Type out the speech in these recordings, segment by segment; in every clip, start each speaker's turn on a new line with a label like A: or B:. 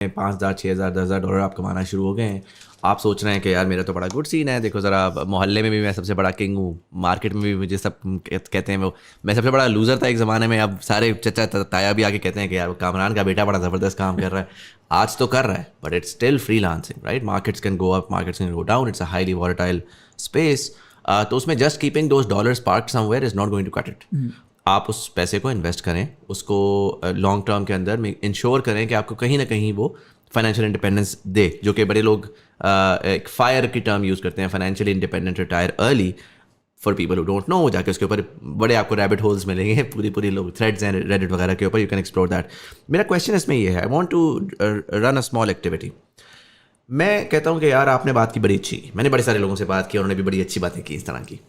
A: 5,000 6,000 10,000 dollar आप कमाना शुरू हो गए हैं। आप सोच रहे हैं कि यार मेरा तो बड़ा गुड सीन है, देखो ज़रा मोहल्ले में भी मैं सबसे बड़ा किंग हूँ, मार्केट में भी मुझे सब कहते हैं वो मैं सबसे बड़ा लूज़र था एक ज़माने में। अब सारे चचा ताया भी आके कहते हैं कि यार वो कामरान का बेटा बड़ा ज़बरदस्त काम कर रहा है। आज तो कर रहा है but it's still freelancing, right? Markets can go up, markets can go down, it's a highly volatile space. तो उसमें just keeping those dollars parked somewhere is not going to cut it. आप उस पैसे को इन्वेस्ट करें, उसको long term के अंदर इंश्योर करें कि आपको कहीं ना कहीं वो फाइनेंशियल इंडिपेंडेंस दे, जो कि बड़े लोग एक फायर की टर्म यूज़ करते हैं, financially independent retire early. For people who don't know, जाके उसके ऊपर बड़े आपको रैबिट होल्स मिलेंगे, पूरी लोग थ्रेड्स हैं रेडिट वगैरह के ऊपर, यू कैन एक्सप्लोर दैट। मेरा क्वेश्चन इसमें ये है, I want to run a small activity. मैं कहता हूँ कि यार आपने बात की बड़ी अच्छी, मैंने बड़े सारे लोगों से बात की, उन्होंने भी बड़ी अच्छी बातें की इस तरह की।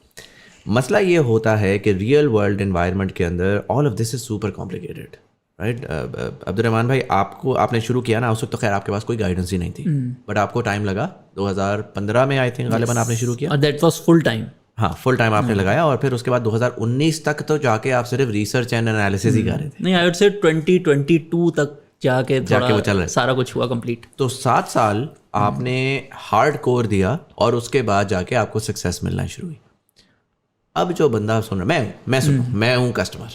A: मसला ये होता है कि रियल वर्ल्ड एनवायरनमेंट के अंदर all of this is super complicated, right? Abdul Rahman भाई, आपने शुरू किया ना, उस वक्त तो खैर आपके पास कोई गाइडेंस ही नहीं थी, बट आपको टाइम लगा 2015 में आई थिंक गालिबन आपने शुरू किया।
B: That was full time.
A: हाँ, फुल टाइम आपने लगाया, और फिर उसके बाद 2019 तक तो जाके आप सिर्फ रिसर्च एंड एनालिसिस ही कर रहे थे।
B: नहीं, आई वुड से 2022 तक जाके
A: वो चल रहा है,
B: सारा कुछ हुआ कंप्लीट।
A: तो 7 साल आपने हार्ड कोर दिया और उसके बाद जाके आपको सक्सेस मिलना शुरू हुई। अब जो बंदा सुन रहा, मैं हूँ कस्टमर,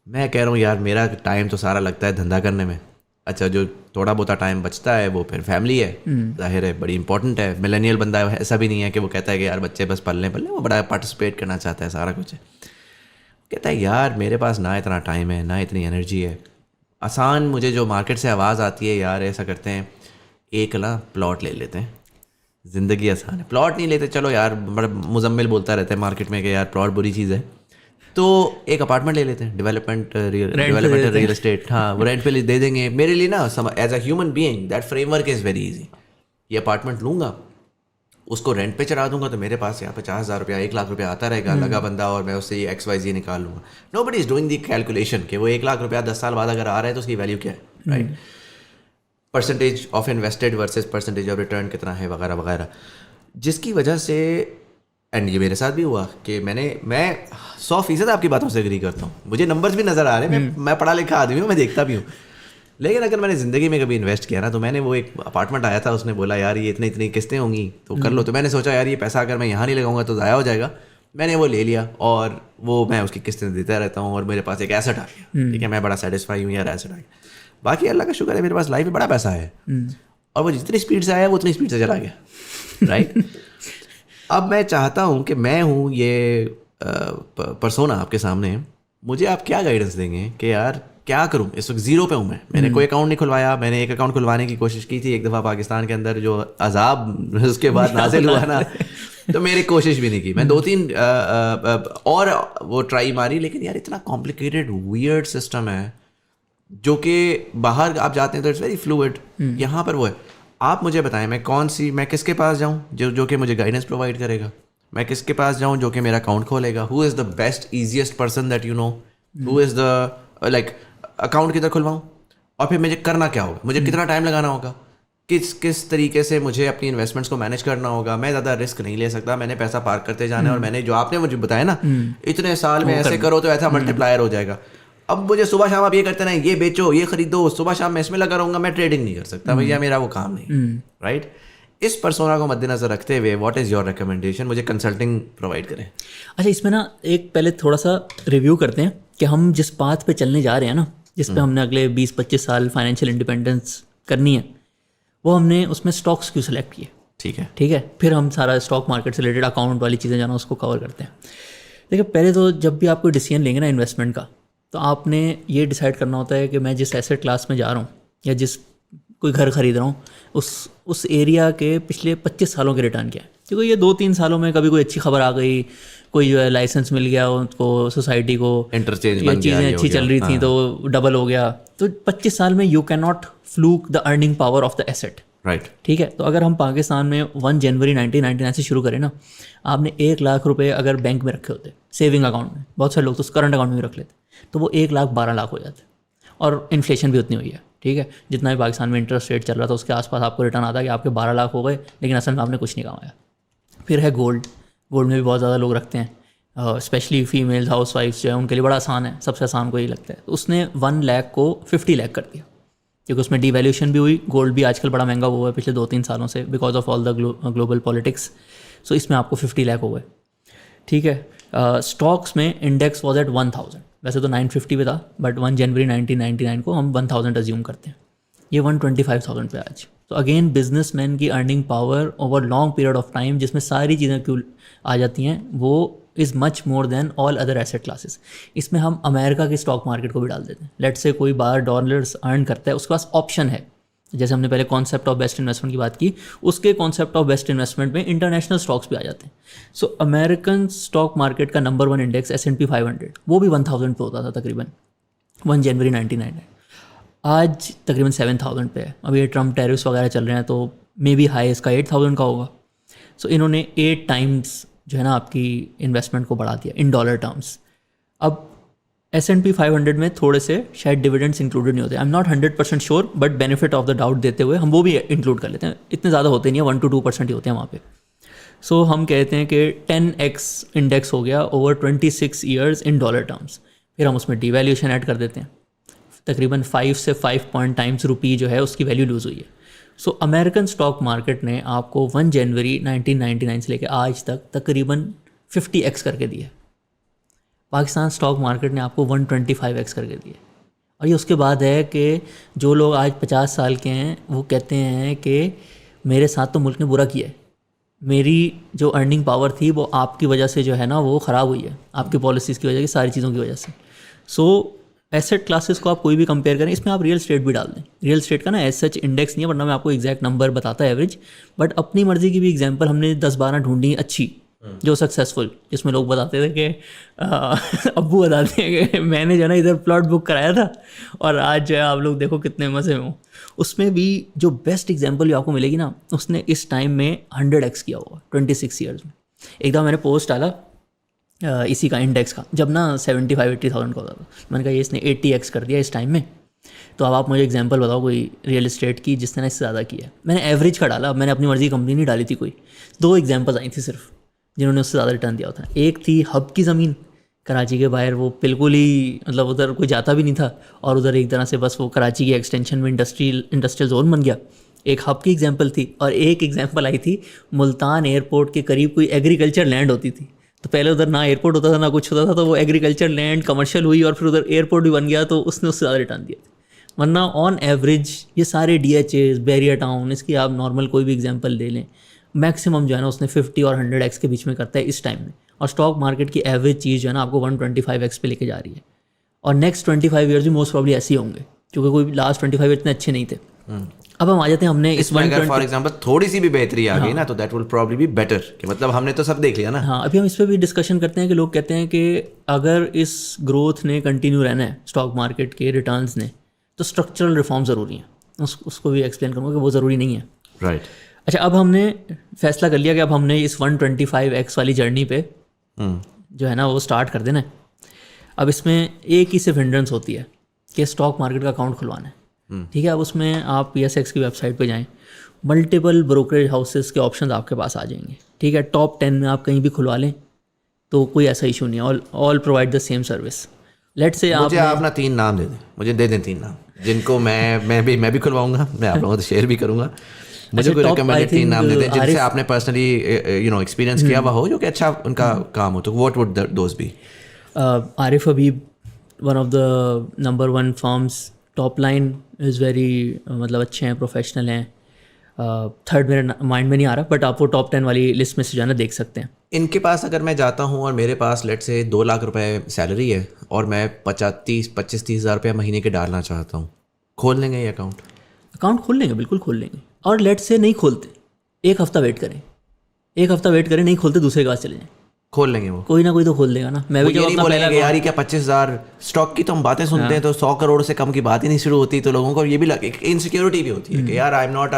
A: मैं कह रहा हूँ यार मेरा टाइम तो सारा लगता है धंधा करने में, अच्छा जो थोड़ा बहुत टाइम बचता है वो फिर फैमिली है, जाहिर है बड़ी इंपॉर्टेंट है। मिलेनियल बंदा ऐसा भी नहीं है कि वो कहता है कि यार बच्चे बस पल लें, वो बड़ा पार्टिसिपेट करना चाहता है, सारा कुछ है। कहता है यार मेरे पास ना इतना टाइम है ना इतनी एनर्जी है। आसान मुझे जो मार्केट से आवाज़ आती है, यार ऐसा करते हैं एक ना प्लॉट ले लेते हैं, ज़िंदगी आसान है। प्लॉट नहीं लेते, चलो यार बड़ा मुजम्मिल बोलता रहता है मार्केट में कि यार प्लॉट बुरी चीज़ है, तो एक अपार्टमेंट ले लेते हैं, डेवलपमेंट रियल एस्टेट, हाँ वो रेंट पे दे देंगे। मेरे लिए ना as a human being that framework is very easy. ये अपार्टमेंट लूँगा, उसको रेंट पे चढ़ा दूंगा, तो मेरे पास यहाँ 50,000 रुपया 1 लाख रुपया आता रहेगा लगा बंदा, और मैं उससे ये XYZ निकाल लूँगा। Nobody is doing the calculation कि वो 1 लाख रुपया 10 साल बाद अगर आ रहा है तो उसकी वैल्यू क्या है, right? Percentage of invested versus percentage of return कितना है वगैरह वगैरह, जिसकी वजह से, एंड ये मेरे साथ भी हुआ कि मैं 100% आपकी बातों से एग्री करता हूँ, मुझे नंबर्स भी नज़र आ रहे हैं, मैं पढ़ा लिखा आदमी हूँ, मैं देखता भी हूँ। लेकिन अगर मैंने ज़िंदगी में कभी इन्वेस्ट किया ना, तो मैंने वो एक अपार्टमेंट आया था, उसने बोला यार ये इतनी किस्तें होंगी तो कर लो, तो मैंने सोचा यार ये पैसा अगर मैं यहाँ नहीं लगाऊंगा तो ज़ाया हो जाएगा। मैंने वो ले लिया और वो मैं उसकी किस्तें देता रहता हूँ, और मेरे पास एक एसेट आ गया, ठीक है, मैं बड़ा सेटिस्फाई हूँ यार एसेट आ गया। बाकी अल्लाह का शुक्र है मेरे पास लाइफ में बड़ा पैसा है, और वो जितनी स्पीड से आया वो उतनी स्पीड से चला गया, राइट? अब मैं चाहता हूँ कि मैं हूँ ये पर्सोना आपके सामने, मुझे आप क्या गाइडेंस देंगे कि यार क्या करूँ? इस वक्त ज़ीरो पे हूँ मैंने कोई अकाउंट नहीं खुलवाया। मैंने एक अकाउंट खुलवाने की कोशिश की थी एक दफ़ा पाकिस्तान के अंदर, जो अजाब उसके बाद नाजिल हुआ ना, तो मेरी कोशिश भी नहीं की। मैं 2-3 और वो ट्राई मारी, लेकिन यार इतना कॉम्प्लिकेटेड वियर्ड सिस्टम है, जो कि बाहर आप जाते हैं तो इट्स वेरी फ्लूइड, यहाँ पर वो है। आप मुझे बताएं मैं किसके पास जाऊँ जो कि मुझे गाइडेंस प्रोवाइड करेगा, मैं किसके पास जाऊँ जो कि मेरा अकाउंट खोलेगा, who is the best easiest person that you know, who is the like account किधर खुलवाऊँ, और फिर मुझे करना क्या होगा, मुझे कितना टाइम लगाना होगा, किस तरीके से मुझे अपनी इन्वेस्टमेंट्स को मैनेज करना होगा। मैं ज़्यादा रिस्क नहीं ले सकता, मैंने पैसा पार्क करते जाना है, और मैंने जो आपने मुझे बताया ना इतने साल में ऐसे करो तो ऐसा मल्टीप्लायर हो जाएगा। अब मुझे सुबह शाम आप ये करते ना, ये बेचो ये खरीदो, सुबह शाम मैं इसमें लगा रहूँगा, मैं ट्रेडिंग नहीं कर सकता भैया, मेरा वो काम नहीं, राइट? इस पर्सोना को मद्देनजर रखते हुए व्हाट इज़ योर रिकमेंडेशन, मुझे कंसल्टिंग प्रोवाइड करें।
B: अच्छा, इसमें ना एक पहले थोड़ा सा रिव्यू करते हैं कि हम जिस पाथ पे चलने जा रहे हैं ना, जिस पे हमने अगले 20-25 साल फाइनेंशियल इंडिपेंडेंस करनी है, वो हमने उसमें स्टॉक्स क्यों सेलेक्ट किए, ठीक है, फिर हम सारा स्टॉक मार्केट से रिलेटेड अकाउंट वाली चीज़ें जाना उसको कवर करते हैं। देखिए, पहले तो जब भी आप कोई डिसीजन लेंगे ना इन्वेस्टमेंट का, तो आपने ये डिसाइड करना होता है कि मैं जिस एसेट क्लास में जा रहा हूँ या जिस कोई घर खरीद रहा हूँ, उस एरिया के पिछले 25 सालों के रिटर्न क्या है। क्योंकि ये 2-3 सालों में कभी कोई अच्छी खबर आ गई, कोई जो है लाइसेंस मिल गया उनको, सोसाइटी को
A: इंटरचेंज
B: ये चीज़ें अच्छी चल रही थी तो डबल हो गया, तो 25 साल में you can not fluke the earning power of the asset,
A: right?
B: ठीक है। तो अगर हम पाकिस्तान में 1 जनवरी 1999 से शुरू करें ना, आपने 1 लाख रुपए अगर बैंक में रखे होते सेविंग अकाउंट में, बहुत सारे लोग तो करंट अकाउंट में भी रख लेते, तो वो 1,12 लाख हो जाते, और इन्फ्लेशन भी उतनी हुई है, ठीक है। जितना भी पाकिस्तान में इंटरेस्ट रेट चल रहा था उसके आसपास आपको रिटर्न आता है कि आपके 12 लाख हो गए, लेकिन असल में आपने कुछ नहीं कमाया। फिर है गोल्ड में भी बहुत ज़्यादा लोग रखते हैं, स्पेशली फीमेल्स हाउस वाइफ्स जो है उनके लिए बड़ा आसान है, सबसे आसान को यही लगता है। तो उसने 1 लाख को 50 लाख कर दिया, क्योंकि उसमें डिवैल्यूशन भी हुई, गोल्ड भी आजकल बड़ा महंगा हुआ है पिछले 2-3 सालों से because of all the global politics. So इसमें आपको 50 लाख हो गए, ठीक है। स्टॉक्स में इंडेक्स वॉज एट 1000, वैसे तो 950 पे था, बट 1 जनवरी 1999 को हम 1000 अज्यूम करते हैं, ये 125,000 पे आज। तो अगेन बिजनेसमैन की earning power over long period of time, जिसमें सारी चीज़ें क्यों आ जाती हैं, वो is much more than all other asset classes. इसमें हम अमेरिका की स्टॉक मार्केट को भी डाल देते हैं। लेट से कोई $12 अर्न करता है, उसके पास ऑप्शन है, जैसे हमने पहले कॉन्सेप्ट ऑफ बेस्ट इन्वेस्टमेंट की बात की, उसके कॉन्सेप्ट ऑफ बेस्ट इन्वेस्टमेंट में इंटरनेशनल स्टॉक्स भी आ जाते हैं। सो अमेरिकन स्टॉक मार्केट का नंबर 1 इंडेक्स S&P 500, वो भी 1000 पे होता था तकरीबन 1 जनवरी 1999, आज तकरीबन 7000 पे है। अब ये ट्रम्प टैरिफ्स वगैरह चल रहे हैं तो मे बी हाई इसका 8000 का होगा। सो इन्होंने 8 टाइम्स जो है ना आपकी इन्वेस्टमेंट को बढ़ा दिया इन डॉलर टर्म्स। अब S&P 500 में थोड़े से शायद डिविडेंड्स इंक्लूडेड नहीं होते, I am not 100% sure, but benefit of the doubt देते हुए हम वो भी इंक्लूड कर लेते हैं। इतने ज़्यादा होते नहीं है, 1 to 2% ही होते हैं वहाँ पे। सो हम कहते हैं कि 10x इंडेक्स हो गया over 26 years in dollar terms. फिर हम उसमें डिवैल्यूशन ऐड कर देते हैं, तकरीबन 5 से 5 पॉइंट टाइम्स रुपी जो है उसकी वैल्यू लूज़ हुई है। सो अमेरिकन स्टॉक मार्केट ने आपको 1 जनवरी 1999 से लेकर आज तक तकरीबन 50x करके दिया। पाकिस्तान स्टॉक मार्केट ने आपको 125x करके दिए। और ये उसके बाद है कि जो लोग आज 50 साल के हैं वो कहते हैं कि मेरे साथ तो मुल्क ने बुरा किया है, मेरी जो अर्निंग पावर थी वो आपकी वजह से जो है ना वो ख़राब हुई है, आपकी पॉलिसीज़ की वजह की, सारी चीज़ों की वजह से। सो एसेट क्लासेस को आप कोई भी कंपेयर करें, इसमें आप रियल एस्टेट भी डाल दें। रियल एस्टेट का ना एज सच इंडेक्स नहीं है, वरना मैं आपको एग्जैक्ट नंबर बताता है एवरेज, बट अपनी मर्जी की भी एग्जांपल हमने 10-12 ढूंढी अच्छी जो सक्सेसफुल, जिसमें लोग बताते थे कि अब्बू बताते हैं कि मैंने जो है ना इधर प्लॉट बुक कराया था और आज जो है आप लोग देखो कितने मज़े में हो। उसमें भी जो बेस्ट एग्जाम्पल आपको मिलेगी ना, उसने इस टाइम में 100x किया हुआ 26 ईयर्स में। एक दफ़ा मैंने पोस्ट डाला इसी का इंडेक्स का, जब ना 75-80,000 का होता था, मैंने कहा ये इसने 80x कर दिया इस टाइम में। तो अब आप मुझे एग्जांपल बताओ कोई रियल एस्टेट की जिसने ना इससे ज़्यादा किया है। मैंने एवरेज का डाला, मैंने अपनी मर्जी की कंपनी नहीं डाली थी कोई। 2 एग्जांपल्स आई थी सिर्फ जिन्होंने उससे ज़्यादा रिटर्न दिया था। एक थी हब की ज़मीन कराची के बाहर, वो बिल्कुल ही मतलब उधर कोई जाता भी नहीं था और उधर एक तरह से बस वो कराची के एक्सटेंशन में इंडस्ट्रियल जोन बन गया। एक हब की एग्जाम्पल थी, और एक एग्जाम्पल आई थी मुल्तान एयरपोर्ट के करीब कोई एग्रीकल्चर लैंड होती थी। तो पहले उधर ना एयरपोर्ट होता था ना कुछ होता था, तो वो एग्रीकल्चर लैंड कमर्शियल हुई और फिर उधर एयरपोर्ट भी बन गया, तो उसने उससे ज़्यादा रिटर्न दिया। वरना ऑन एवरेज ये सारे DHAs, बैरियर टाउन, इसकी आप नॉर्मल कोई भी एग्जांपल ले लें, मैक्सिमम जो है ना उसने 50 और 100x के बीच में करता है इस टाइम में। और स्टॉक मार्केट की एवरेज चीज़ जो है ना आपको 125x पे लेके जा रही है। और नेक्स्ट 25 ईयर्स भी मोस्ट प्रॉब्ली ऐसे ही होंगे, क्योंकि कोई लास्ट 25 इतने अच्छे नहीं थे। अब हम आ जाते हैं, हमने इस
A: अगर फॉर एग्जांपल थोड़ी सी भी बेहतरी आ गई ना, तो that will probably be better, कि मतलब हमने तो सब देख लिया ना।
B: हाँ, अभी हम इस पर भी डिस्कशन करते हैं कि लोग कहते हैं कि अगर इस ग्रोथ ने कंटिन्यू रहना है स्टॉक मार्केट के रिटर्न्स ने, तो स्ट्रक्चरल रिफॉर्म ज़रूरी है। उसको भी एक्सप्लेन करूँगा कि वो ज़रूरी नहीं है।
A: राइट।
B: अच्छा, अब हमने फैसला कर लिया कि अब हमने इस 125x वाली जर्नी पे जो है ना वो स्टार्ट कर देना है। अब इसमें एक ही सिर्फ हिंड्रेंस होती है कि स्टॉक मार्केट का अकाउंट खुलवाना है। ठीक है, अब उसमें आप PSX की वेबसाइट पे जाएं, मल्टीपल ब्रोकरेज हाउसेस के ऑप्शंस आपके पास आ जाएंगे। ठीक है, टॉप 10 में आप कहीं भी खुलवा लें तो कोई ऐसा इशू नहीं है, all provide the same service. Let say आप
A: अपना 3 नाम दे दें, मुझे दे दें 3 नाम जिनको मैं भी खुलवाऊंगा, मैं आप लोगों से शेयर भी करूंगा। मुझे कोई रिकमेंडेड 3 नाम दे दें जिनसे आपने पर्सनली एक्सपीरियंस किया हुआ हो, जो कि अच्छा उनका काम हो, तो what would those be?
B: Arif Habib, one of the number 1 firms, top line is very मतलब अच्छे हैं, प्रोफेशनल हैं। थर्ड मेरे माइंड में नहीं आ रहा, बट आप वो टॉप 10 वाली लिस्ट में से जाना देख सकते हैं।
A: इनके पास अगर मैं जाता हूँ और मेरे पास लेट से 2 लाख रुपए सैलरी है और मैं 25-30 हज़ार रुपये महीने के डालना चाहता हूँ, खोल लेंगे ये अकाउंट
B: खोल लेंगे, बिल्कुल खोल लेंगे। और लेट से नहीं खोलते, 1 हफ्ता वेट करें, 1 हफ्ता वेट करें, नहीं खोलते दूसरे के पास चले जाएं,
A: खोल लेंगे। वो
B: कोई ना कोई तो खोल देगा ना। मैं भी
A: ये नहीं बोलेंगे यार क्या 25,000 स्टॉक की तो हम बातें सुनते हैं, तो 100 करोड़ से कम की बात ही नहीं शुरू होती, तो लोगों को ये भी इनसिक्योरिटी भी होती है कि यार आई एम नॉट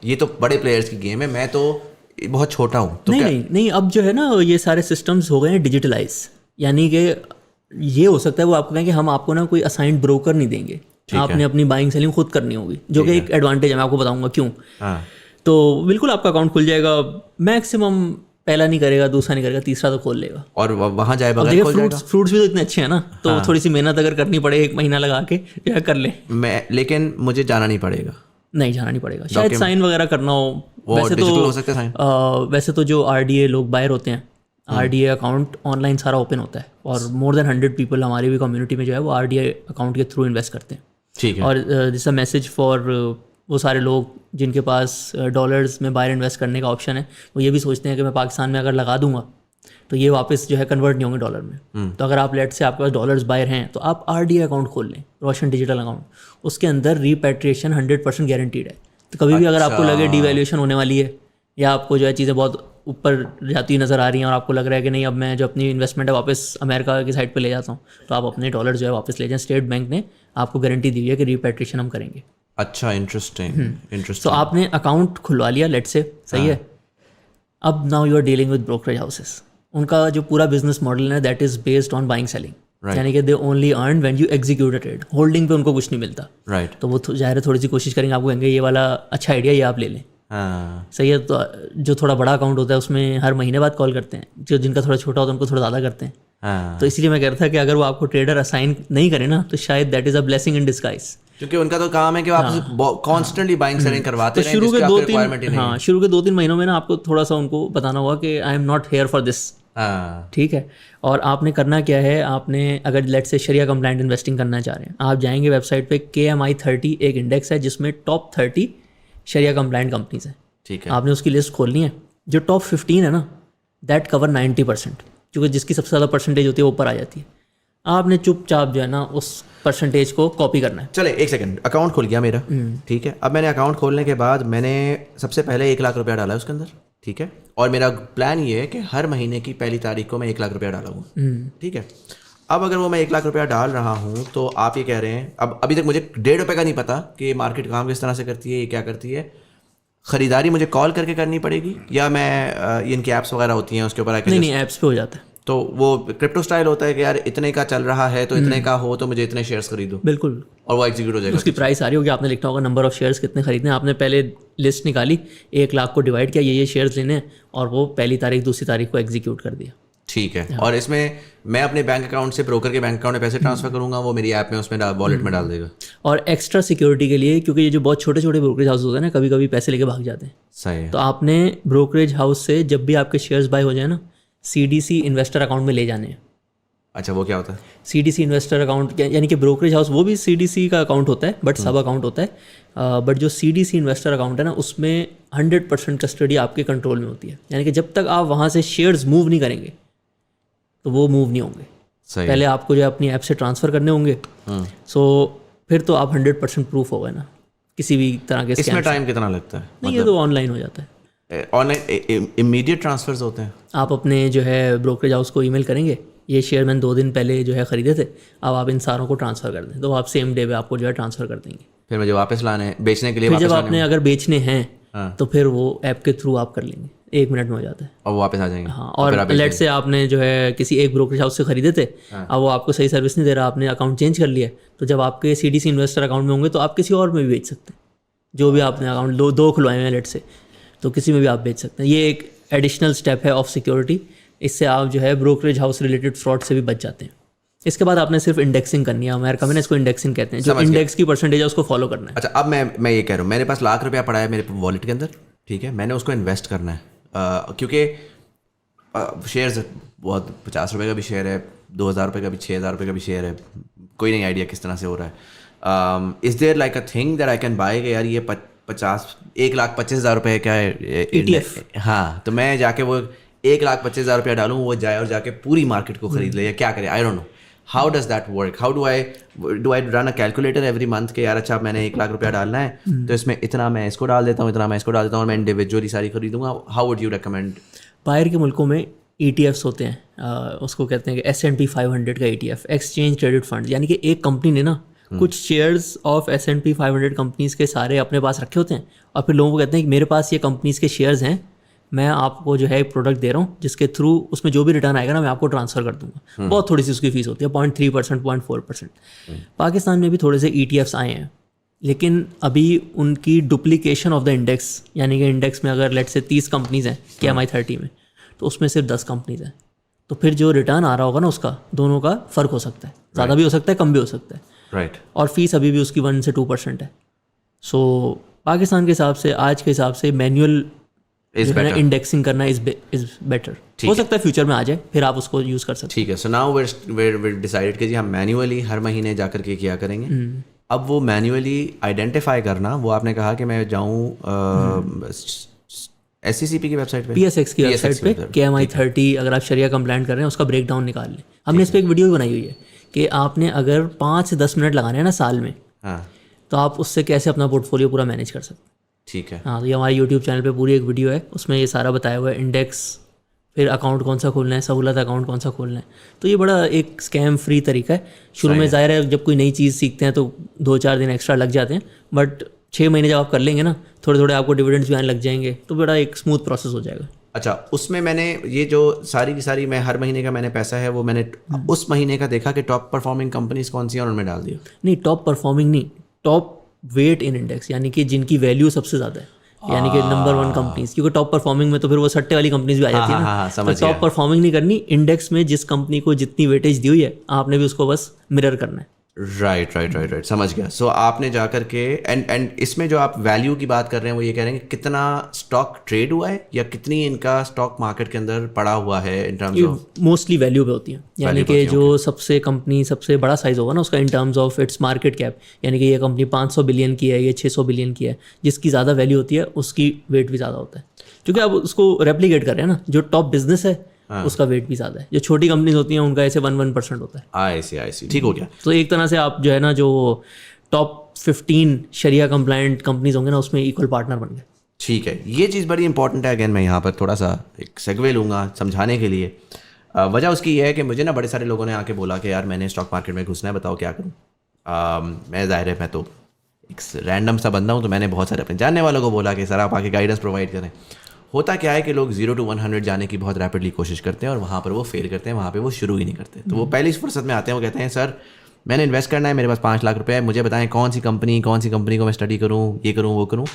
A: ये तो बड़े प्लेयर्स की गेम है, मैं तो बहुत छोटा हूँ। तो
B: नहीं, अब जो है ना ये सारे सिस्टम्स हो गए हैं डिजिटलाइज, यानी कि ये हो सकता है वो आपको कहें कि हम आपको ना कोई असाइंड ब्रोकर नहीं देंगे, आपने अपनी बाइंग सेलिंग खुद करनी होगी, जो कि एक एडवांटेज है, मैं आपको बताऊंगा क्यों। तो बिल्कुल आपका अकाउंट खुल जाएगा। मैक्सिमम पहला नहीं करेगा, दूसरा नहीं करेगा, तीसरा तो खोल लेगा।
A: और वहाँ जाए
B: अब
A: बगैर
B: देखिए
A: खोल जाएगा।
B: फ्रूट्स भी तो इतने अच्छे हैं ना, तो थोड़ी सी मेहनत अगर करनी पड़े 1 महीना लगा के या कर ले।
A: लेकिन मुझे जाना नहीं पड़ेगा,
B: नहीं जाना नहीं पड़ेगा, शायद साइन वगैरह करना हो। वैसे
A: डिजिटल
B: तो
A: हो सकता है साइन।
B: वैसे तो जो RDA लोग बायर होते हैं, RDA अकाउंट ऑनलाइन सारा ओपन होता है, और मोर देन 100 पीपल हमारी भी कम्युनिटी में जो है वो RDA अकाउंट के थ्रू इन्वेस्ट करते हैं।
A: ठीक है।
B: और दिस अ मैसेज फॉर वो सारे लोग जिनके पास डॉलर्स में बाहर इन्वेस्ट करने का ऑप्शन है, वो ये भी सोचते हैं कि मैं पाकिस्तान में अगर लगा दूंगा तो ये वापस जो है कन्वर्ट नहीं होंगे डॉलर में। तो अगर आप लेट से आपके पास डॉलर्स बाहर हैं तो आप RDA अकाउंट खोल लें, रोशन डिजिटल अकाउंट। उसके अंदर रीपैट्रिएशन 100% गारंटीड है। तो कभी भी अगर आपको लगे डिवैल्यूएशन होने वाली है, या आपको जो है चीज़ें बहुत ऊपर जाती हुई नज़र आ रही हैं और आपको लग रहा है कि नहीं अब मैं जो अपनी इन्वेस्टमेंट है वापस अमेरिका की साइड पे ले जाता हूँ, तो आप अपने डॉलर जो है वापस ले जाएं। स्टेट बैंक ने आपको गारंटी दी हुई है कि रीपैट्रिएशन हम करेंगे।
A: अच्छा, इंटरेस्टिंग।
B: तो आपने अकाउंट खुलवा लिया लेट से, सही है। अब now you are dealing with brokerage houses. उनका जो पूरा बिजनेस मॉडल है that is based on buying selling, यानी कि they only earn when you execute a trade. Holding पे उनको कुछ नहीं मिलता,
A: राइट।
B: तो वो जाहिर है थोड़ी सी कोशिश करेंगे, आपको कहेंगे ये वाला अच्छा आइडिया, ये आप ले लें। सही है। तो जो थोड़ा बड़ा अकाउंट होता है उसमें हर महीने बाद कॉल करते हैं, जो जिनका थोड़ा छोटा होता है उनको थोड़ा ज़्यादा करते हैं। तो इसीलिए मैं कह रहा था कि अगर वो आपको ट्रेडर असाइन नहीं करे ना, तो शायद that is a blessing in disguise,
A: क्योंकि उनका तो काम है कि आप कांस्टेंटली बाइंग सेलिंग करवाते रहें।
B: शुरू के 2-3 महीनों में ना आपको थोड़ा सा उनको बताना होगा कि I am not here for this. ठीक है। और आपने करना क्या है, आपने अगर लेट से शरिया कंप्लाइंट इन्वेस्टिंग करना चाह रहे हैं, आप जाएंगे वेबसाइट पे, KMI 30 एक इंडेक्स है जिसमें टॉप 30 शरिया कंप्लाइंट कंपनीज हैं।
A: ठीक है।
B: आपने उसकी लिस्ट खोलनी है। जो टॉप 15 है ना, दैट कवर 90%, क्योंकि जिसकी सबसे ज़्यादा परसेंटेज होती है वो ऊपर आ जाती है। आपने चुपचाप जो है ना उस परसेंटेज को कॉपी करना है।
A: चले 1 सेकंड, अकाउंट खुल गया मेरा। ठीक है। अब मैंने अकाउंट खोलने के बाद मैंने सबसे पहले 1 लाख रुपया डाला है उसके अंदर। ठीक है। और मेरा प्लान ये है कि हर महीने की पहली तारीख को मैं 1 लाख रुपया डालूंगा। ठीक है। अब अगर वो मैं 1 लाख रुपया डाल रहा हूँ, तो आप ये कह रहे हैं, अब अभी तक मुझे ₹1.5 का नहीं पता कि मार्केट काम किस तरह से करती है, ये क्या करती है। ख़रीदारी मुझे कॉल करके करनी पड़ेगी, या मैं इनकी ऐप्स वगैरह होती हैं उसके ऊपर
B: नहीं, ऐप्स पे हो जाता है।
A: तो वो क्रिप्टो स्टाइल होता है कि यार इतने का चल रहा है तो इतने का हो तो मुझे इतने शेयर्स खरीदो,
B: बिल्कुल,
A: और वो एग्जीक्यूट हो जाएगा।
B: उसकी प्राइस आ रही होगी, आपने लिखा होगा नंबर ऑफ शेयर्स कितने खरीदने, आपने पहले लिस्ट निकाली, 1 लाख को डिवाइड किया, ये शेयर्स लेने हैं, और वो पहली तारीख दूसरी तारीख को एग्जीक्यूट कर दिया।
A: ठीक है। और इसमें मैं अपने बैंक अकाउंट से ब्रोकर के बैंक अकाउंट में पैसे ट्रांसफर करूंगा, वो मेरी ऐप में उसमें वॉलेट में डाल देगा।
B: और एक्स्ट्रा सिक्योरिटी के लिए, क्योंकि ये जो बहुत छोटे छोटे ब्रोकरेज हाउस होते हैं ना, कभी कभी पैसे लेके भाग जाते हैं।
A: सही है।
B: तो आपने ब्रोकरेज हाउस से जब भी आपके शेयर्स बाय हो जाए ना, CDC इन्वेस्टर अकाउंट में ले जाने हैं।
A: अच्छा, वो क्या होता है?
B: CDC इन्वेस्टर अकाउंट यानी कि ब्रोकरेज हाउस वो भी CDC का अकाउंट होता है, बट सब अकाउंट होता है। बट जो CDC इन्वेस्टर अकाउंट है ना, उसमें 100% कस्टडी आपके कंट्रोल में होती है। यानी कि जब तक आप वहाँ से शेयर्स मूव नहीं करेंगे तो वो मूव नहीं होंगे। पहले आपको जो है अपनी ऐप से ट्रांसफ़र करने होंगे। सो फिर तो आप 100% प्रूफ हो गए ना किसी भी तरह के।
A: इसमें टाइम कितना लगता है?
B: नहीं, ये तो ऑनलाइन हो जाता है।
A: ऑनलाइन इमीडिएट ट्रांसफर्स होते हैं।
B: आप अपने जो है ब्रोकरेज हाउस को ईमेल करेंगे, ये शेयर मैंने 2 दिन पहले जो है ख़रीदे थे, अब आप इन सारों को ट्रांसफ़र कर दें, तो आप सेम डे पे आपको जो है ट्रांसफ़र कर देंगे।
A: फिर मुझे वापस लाने हैं बेचने के लिए?
B: फिर जब आपने अगर बेचने हैं तो फिर वो ऐप के थ्रू आप कर लेंगे, 1 मिनट में हो जाता है
A: और वो वापस आ जाएंगे।
B: हाँ। और लेट से आपने जो है किसी एक ब्रोकरेज हाउस से खरीदे थे, अब वो आपको सही सर्विस नहीं दे रहा, आपने अकाउंट चेंज कर लिया, तो जब आपके CDC इन्वेस्टर अकाउंट में होंगे तो आप किसी और में भी बेच सकते हैं। जो भी आपने अकाउंट 2 खुलवाए हैं लेट से, तो किसी में भी आप बेच सकते हैं। ये एक एडिशनल स्टेप है ऑफ सिक्योरिटी। इससे आप जो है ब्रोकरेज हाउस रिलेटेड फ्रॉड से भी बच जाते हैं। इसके बाद आपने सिर्फ इंडेक्सिंग करनी है। अमेरिका में इसको इंडेक्सिंग कहते हैं, जो इंडेक्स की परसेंटेज है उसको फॉलो करना है।
A: अच्छा, अब मैं ये कह रहा हूँ, मेरे पास ₹1 लाख पड़ा है मेरे वॉलेट के अंदर। ठीक है। मैंने उसको इन्वेस्ट करना है, क्योंकि शेयर्स बहुत ₹50 का भी शेयर है, ₹2000 का भी, ₹6000 का भी शेयर है, कोई नहीं आइडिया किस तरह से हो रहा है। Is there like a thing that I can buy कि यार ये 1,25,000 का है
B: ETF?
A: हाँ, तो मैं जाके वो 1,25,000 डालूँ, वो जाए और जाके पूरी मार्केट को खरीद ले, या क्या करे? I don't know how does that work. How do I run a calculator every month के यार अच्छा मैंने 1 लाख रुपया डालना है, तो इसमें इतना मैं इसको डाल देता हूँ, इतना मैं इसको डाल देता हूँ, और मैं इंडिविजुअली सारी खरीदूंगा। How would you recommend?
B: बाहर के मुल्कों में ETFs होते हैं, उसको कहते हैं कि S&P 500 का ETF, एक्सचेंज ट्रेडेड फंड। यानी कि एक कंपनी ने ना कुछ शेयर्स ऑफ S&P 500 कंपनीज के सारे अपने पास रखे होते हैं, और फिर लोगों को कहते हैं कि मेरे पास ये कंपनीज के शेयर्स हैं, मैं आपको जो है एक प्रोडक्ट दे रहा हूँ जिसके थ्रू उसमें जो भी रिटर्न आएगा ना मैं आपको ट्रांसफ़र कर दूंगा। बहुत थोड़ी सी उसकी फीस होती है, 0.3%, 0.4%। पाकिस्तान में भी थोड़े से ETFs आए हैं, लेकिन अभी उनकी डुप्लीकेशन ऑफ द इंडेक्स, यानी कि इंडेक्स में अगर लेट से 30 कंपनीज हैं KMI 30 में, तो उसमें सिर्फ 10 कंपनीज हैं, तो फिर जो रिटर्न आ रहा होगा ना उसका दोनों का फ़र्क हो सकता है, ज़्यादा भी हो सकता है, कम भी हो सकता है।
A: राइट।
B: और फीस अभी भी उसकी 1 से 2% है। सो पाकिस्तान के हिसाब से, आज के हिसाब से मैनुअल इंडेक्सिंग करना इज बेटर। हो सकता है फ्यूचर में आ जाए, फिर आप उसको यूज़ कर सकते हैं।
A: ठीक है। सो नाउ वी डिसाइडेड कि जी हम मैन्युअली हर महीने जा करके किया करेंगे। अब वो मैन्युअली आइडेंटिफाई करना, वो आपने कहा कि मैं जाऊँ SCCP की वेबसाइट पे,
B: PSX की वेबसाइट पे KMI 30 अगर आप शरिया कंप्लाइंट कर रहे हैं उसका ब्रेकडाउन निकाल लें। हमने इस पर एक वीडियो भी बनाई हुई है कि आपने अगर 5 से 10 मिनट लगाने हैं ना साल में,
A: हाँ,
B: तो आप उससे कैसे अपना पोर्टफोलियो पूरा मैनेज कर सकते हैं।
A: ठीक है।
B: हाँ, तो ये हमारे यूट्यूब चैनल पे पूरी एक वीडियो है, उसमें ये सारा बताया हुआ है, इंडेक्स, फिर अकाउंट कौन सा खोलना है, सहूलत अकाउंट कौन सा खोलना है। तो ये बड़ा एक स्कैम फ्री तरीका है। शुरू में ज़ाहिर है जब कोई नई चीज़ सीखते हैं तो 2-4 दिन एक्स्ट्रा लग जाते हैं, बट 6 महीने जब आप कर लेंगे ना, थोड़े थोड़े आपको डिविडेंड्स भी आने लग जाएंगे, तो बड़ा एक स्मूथ प्रोसेस हो जाएगा।
A: अच्छा, उसमें मैंने ये जो सारी की सारी मैं हर महीने का मैंने पैसा है वो मैंने उस महीने का देखा कि टॉप परफॉर्मिंग कंपनीज कौन सी हैं और उनमें डाल दिया।
B: नहीं, टॉप परफॉर्मिंग नहीं, टॉप वेट इन इंडेक्स, यानी कि जिनकी वैल्यू सबसे ज़्यादा है, यानी कि नंबर 1 कंपनीज। क्योंकि टॉप परफॉर्मिंग में तो फिर वो सट्टे वाली कंपनीज भी आ जाती है ना। तो टॉप परफॉर्मिंग नहीं करनी, इंडेक्स में जिस कंपनी को जितनी वेटेज दी हुई है आपने भी उसको बस मिरर करना है।
A: राइट, समझ गया। सो आपने जा करके एंड इसमें जो आप वैल्यू की बात कर रहे हैं वो ये कह रहे हैं कि कितना स्टॉक ट्रेड हुआ है या कितनी इनका स्टॉक मार्केट के अंदर पड़ा हुआ है in terms of.
B: Mostly value पे होती है, यानी कि जो सबसे कंपनी सबसे बड़ा साइज होगा ना उसका in terms of its market cap, यानी कि ये कंपनी 500 बिलियन की है, ये 600 बिलियन की है, जिसकी ज़्यादा वैल्यू होती है उसकी वेट भी ज़्यादा होता है। क्योंकि आप उसको रेप्लिकेट कर रहे हैं ना, जो टॉप बिजनेस है उसका वेट भी ज़्यादा है। जो छोटी कंपनीज होती हैं उनका ऐसे 1% होता है।
A: आई सी, ठीक हो गया।
B: तो एक तरह से आप जो है ना, जो टॉप 15 शरिया कंप्लाइंट कंपनीज होंगे ना, उसमें इक्वल पार्टनर बन गए।
A: ठीक है, ये चीज़ बड़ी इंपॉर्टेंट है। अगेन मैं यहाँ पर थोड़ा सा एक सेगवे लूँगा समझाने के लिए। वजह उसकी ये है कि मुझे ना बड़े सारे लोगों ने आके बोला कि यार मैंने स्टॉक मार्केट में घुसना है, बताओ क्या करूँ। मैं ज़ाहिर है मैं तो एक रैंडम सा बंदा हूँ, तो मैंने बहुत सारे अपने जानने वालों को बोला कि सर आप आके गाइडेंस प्रोवाइड करें। होता क्या है कि लोग 0 to 100 जाने की बहुत रैपिडली कोशिश करते हैं और वहाँ पर वो फेल करते हैं, वहाँ पे वो शुरू ही नहीं करते। तो वो पहली फुर्सत में आते हैं, वो कहते हैं सर मैंने इन्वेस्ट करना है, मेरे पास 5 लाख रुपए है, मुझे बताएं कौन सी कंपनी को मैं स्टडी करूँ, ये करूँ वो करूँ।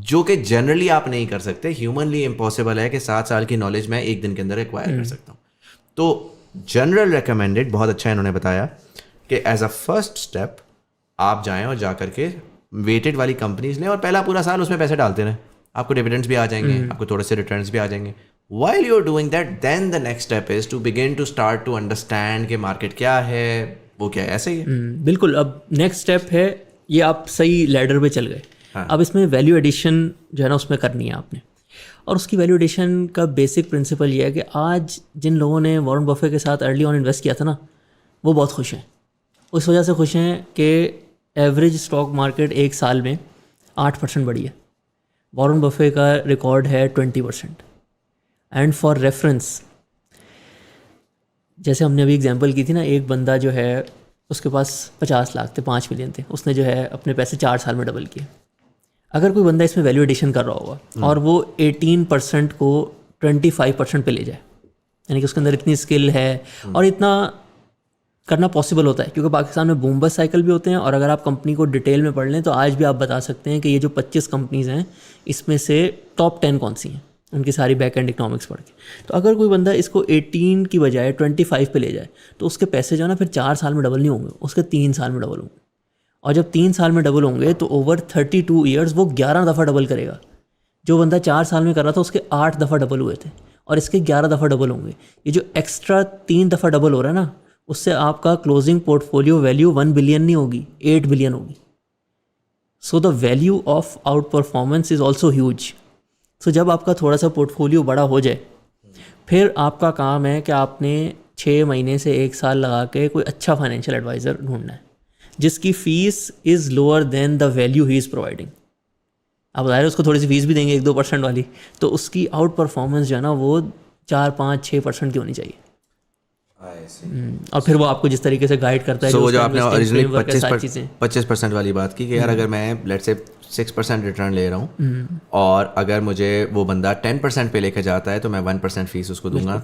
A: जो कि जनरली आप नहीं कर सकते, ह्यूमनली इम्पॉसिबल है कि 7 साल की नॉलेज मैं एक दिन के अंदर एक्वायर कर सकता हूँ। तो जनरल रिकमेंडेड, बहुत अच्छा इन्होंने बताया कि एज अ फर्स्ट स्टेप आप जाएँ और जा करके वेटेड वाली कंपनीज लें और पहला पूरा साल उसमें पैसे डालते रहें, आपको डिविडेंड्स भी आ जाएंगे, आपको थोड़े से रिटर्न्स भी आ जाएंगे। While you're doing that, then the next step is to begin to start to understand कि मार्केट क्या है, वो क्या है, ऐसे ही है।
B: बिल्कुल। अब नेक्स्ट स्टेप है, ये आप सही लैडर पे चल गए। अब इसमें वैल्यू एडिशन जो है ना उसमें करनी है आपने, और उसकी वैल्यू एडिशन का बेसिक प्रिंसिपल ये है कि आज जिन लोगों ने वॉरेन बफे के साथ अर्ली ऑन इन्वेस्ट किया था ना, वो बहुत खुश हैं। उस वजह से खुश हैं कि एवरेज स्टॉक मार्केट एक साल में 8% बढ़ी है। वॉरेन बफे का रिकॉर्ड है 20%। एंड फॉर रेफरेंस, जैसे हमने अभी एग्जांपल की थी ना, एक बंदा जो है उसके पास 50 लाख थे, 5 मिलियन थे, उसने जो है अपने पैसे 4 साल में डबल किए। अगर कोई बंदा इसमें वैल्यू एडिशन कर रहा होगा और वो 18% को 25% पे ले जाए, यानी कि उसके अंदर इतनी स्किल है और इतना करना पॉसिबल होता है, क्योंकि पाकिस्तान में बूम बस्ट साइकिल भी होते हैं। और अगर आप कंपनी को डिटेल में पढ़ लें तो आज भी आप बता सकते हैं कि ये जो 25 कंपनीज़ हैं इसमें से टॉप 10 कौन सी हैं, उनकी सारी बैक एंड इकोनॉमिक्स पढ़ के। तो अगर कोई बंदा इसको 18 की बजाय 25 पे ले जाए तो उसके पैसे जो है ना फिर 4 साल में डबल नहीं होंगे, उसके 3 साल में डबल होंगे। और जब 3 साल में डबल होंगे तो ओवर 32 ईयर्स वो 11 दफ़ा डबल करेगा। जो बंदा 4 साल में कर रहा था उसके 8 दफ़ा डबल हुए थे और इसके 11 दफ़ा डबल होंगे। ये जो एक्स्ट्रा 3 दफ़ा डबल हो रहा है ना, उससे आपका क्लोजिंग पोर्टफोलियो वैल्यू 1 बिलियन नहीं होगी, 8 बिलियन होगी। So the value of outperformance is also huge. So जब आपका थोड़ा सा पोर्टफोलियो बड़ा हो जाए, फिर आपका काम है कि आपने 6 महीने से 1 साल लगा के कोई अच्छा फाइनेंशियल एडवाइज़र ढूंढना है जिसकी fees is lower than the value he is providing. आप ज़ाहिर है उसको थोड़ी सी फीस भी देंगे 1-2% वाली, तो उसकी आउट परफॉर्मेंस जो है ना वो 4-5-6% की होनी चाहिए। और फिर वो आपको जिस तरीके से गाइड करता है।
A: वो जो आपने ओरिजिनली 25% वाली बात की कि यार अगर मैं लेट्स से 6% रिटर्न ले रहा हूँ और अगर मुझे वो बंदा 10% पे लेके जाता है तो मैं 1% फीस उसको दूंगा।